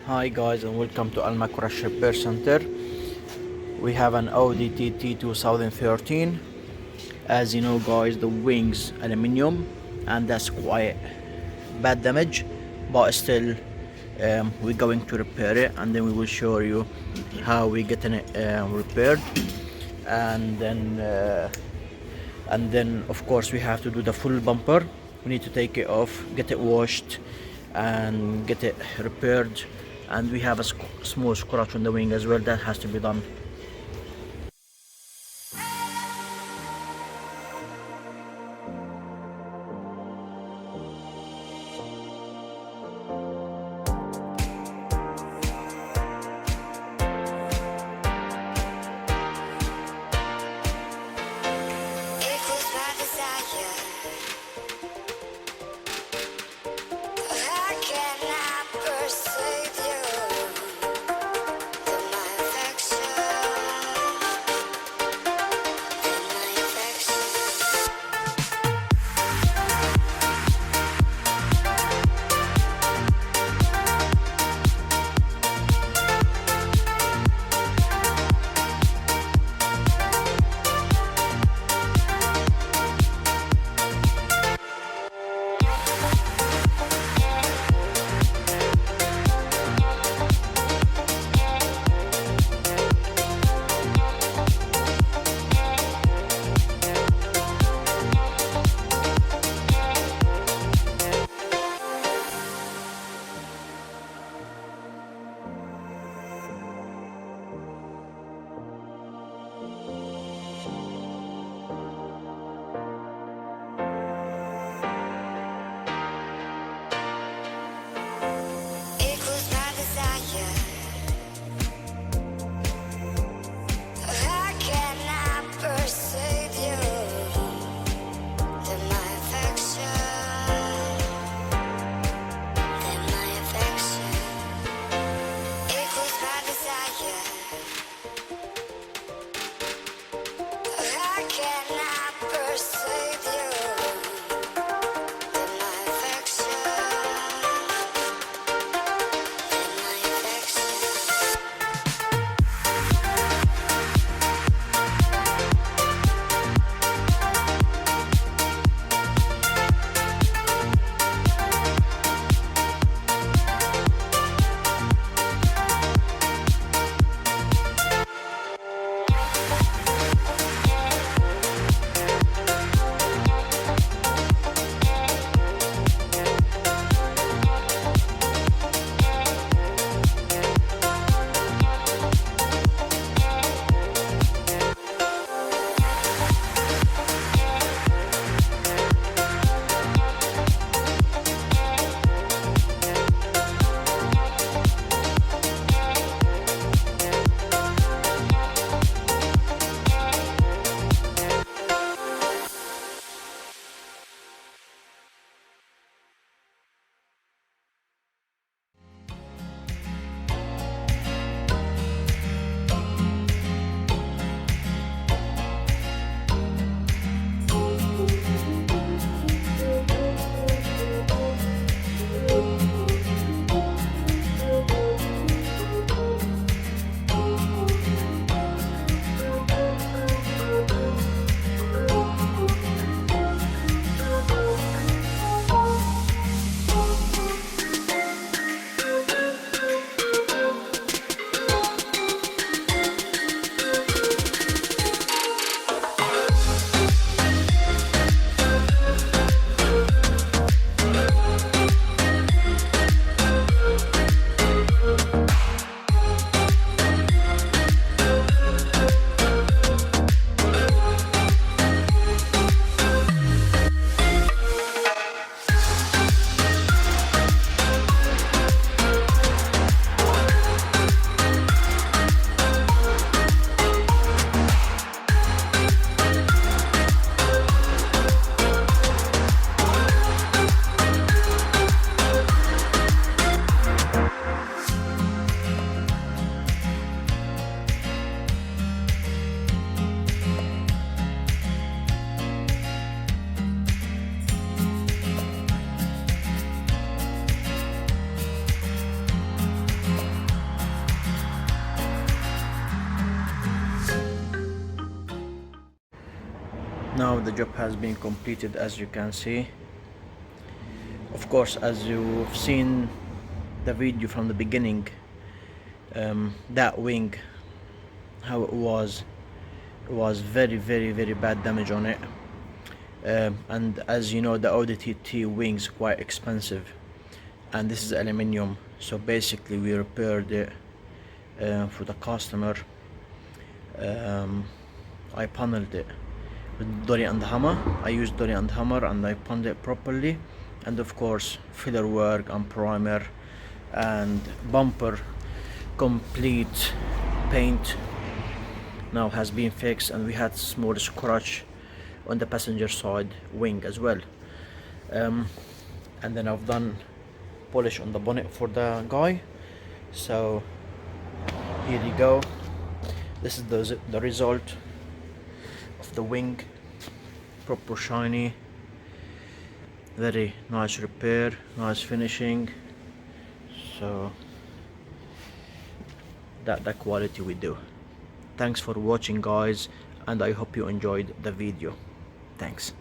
Hi guys and welcome to Al Makurash Repair Center. We have an Audi TT 2013. As you know guys, the wings aluminium and that's quite bad damage, but still we're going to repair it and then we will show you how we getting it repaired, and then of course we have to do the full bumper. We need to take it off, get it washed and get it repaired, and we have a small scratch on the wing as well that has to be done. It was my desire. How can I persuade you that my affection the job has been completed, as you can see. Of course, as you've seen the video from the beginning, that wing, how it was very very bad damage on it. And as you know, the Audi TT wings quite expensive, and this is aluminium, so basically we repaired it for the customer. I paneled it with dolly and hammer. I used dolly and hammer and I paneled it properly, and of course filler work and primer and bumper complete paint now has been fixed, and we had small scratch on the passenger side wing as well. And then I've done polish on the bonnet for the guy, so here you go. This is the result of the wing, proper shiny, very nice repair, nice finishing. So that's the quality we do. Thanks for watching, guys, and I hope you enjoyed the video. Thanks.